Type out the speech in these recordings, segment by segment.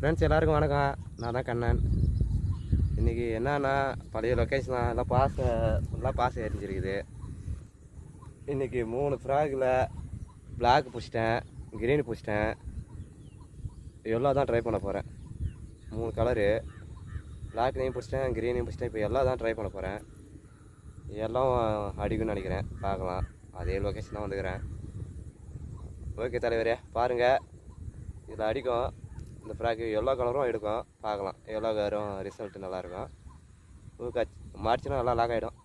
Friends எல்லாருக்கும் வணக்கம். நான் தான் கண்ணன். இன்றைக்கி என்னன்னா பழைய லொக்கேஷன் தான் எல்லாம் ஃபுல்லாக பாஸ் எரிஞ்சிருக்குது. இன்றைக்கி 3 ஃப்ராகில் பிளாக் பிடிச்சிட்டேன், க்ரீன் பிடிச்சிட்டேன், எல்லோ தான் ட்ரை பண்ண போகிறேன். 3 கலரு பிளாக்லேயும் பிடிச்சிட்டேன், க்ரீனையும் பிடிச்சிட்டேன். இப்போ எல்லாம் தான் ட்ரை பண்ண போகிறேன். எல்லாம் அடிக்கும்னு நினைக்கிறேன். பார்க்கலாம். அதே லொக்கேஷன் தான் வந்துக்கிறேன். ஓகே தலைவரே, பாருங்கள். இதில் அடிக்கும். இந்த ஃப்ராக்கு எல்லோ கலரும் எடுக்கும். பார்க்கலாம் எவ்வளோ கலரும் ரிசல்ட்டு நல்லாயிருக்கும். ஓகே, மாடிச்சுன்னா நல்லா லாக் ஆகிடும்.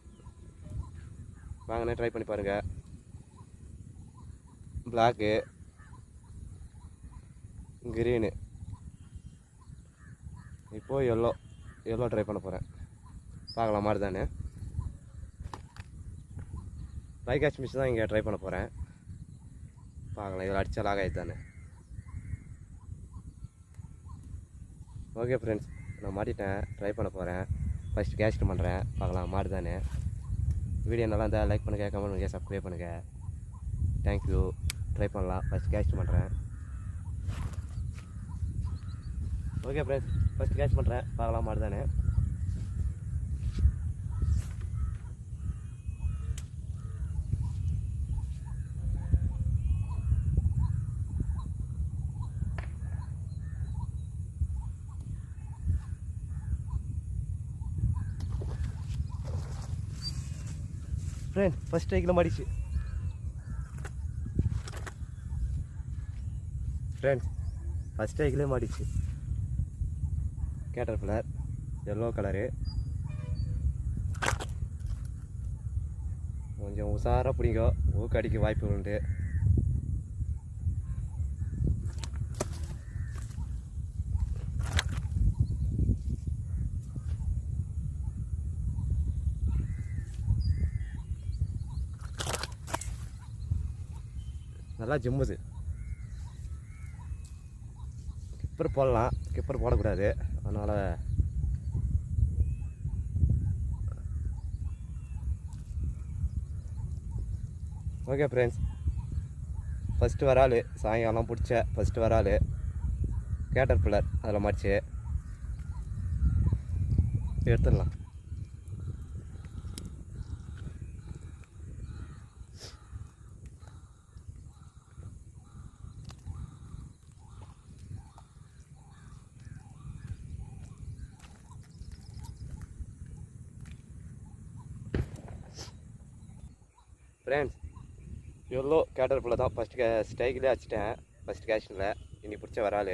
வாங்கண்ணே, ட்ரை பண்ணி பாருங்கள். பிளாக்கு, க்ரீனு, இப்போது எல்லோ ட்ரை பண்ண போகிறேன். பார்க்கலாம் மாதிரி தானே. லைகாஸ்ட் மிஷ் தான் இங்கே ட்ரை பண்ண போகிறேன். பார்க்கலாம் இதில் அடித்தா லாக் ஆகிடுது தானே. ஓகே ஃப்ரெண்ட்ஸ், நான் மாட்டிட்டேன். ட்ரை பண்ண போகிறேன். ஃபஸ்ட்டு கேஸ்ட் பண்ணுறேன். பார்க்கலாம் மாடு தானே. வீடியோ நல்லா இருந்தால் லைக் பண்ணுங்கள், கமெண்ட் பண்ணுங்கள், சப்ஸ்கிரைப் பண்ணுங்கள். தேங்க்யூ. ட்ரை பண்ணலாம். ஃபஸ்ட் கேஸ்ட் பண்ணுறேன். ஓகே ஃப்ரெண்ட்ஸ், ஃபஸ்ட் கேஸ்ட் பண்ணுறேன். பார்க்கலாம் மாடு தானே. ஃப்ரெண்ட் ஃபஸ்ட் ஸ்ட்ரைக்கில் மாடிச்சு. ஃப்ரெண்ட்ஸ் ஃபஸ்ட் ஸ்ட்ரைக்கிலே மாடிச்சு. Caterpillar yellow colour. கொஞ்சம் உஷாராக பிடிங்கோ, ஊக்கு அடிக்க வாய்ப்பு உண்டு. நல்லா ஜிம்முது. கிப்பர் போடலாம், கிப்பர் போடக்கூடாது. அதனால் ஓகே ஃப்ரெண்ட்ஸ், ஃபஸ்ட்டு வராள் சாயங்காலம் பிடிச்ச ஃபஸ்ட்டு வராள் கேட்டர்பில்லர். அதில் மாடிச்சு எடுத்துடலாம். ஃப்ரெண்ட்ஸ் எவ்வளோ கேட்டர்பில்லர் தான் ஃபஸ்ட்டு ஸ்ட்ரைக்கிலே அடிச்சிட்டேன். ஃபஸ்ட் கேஷனில் இன்னைக்கு பிடிச்ச வராள்.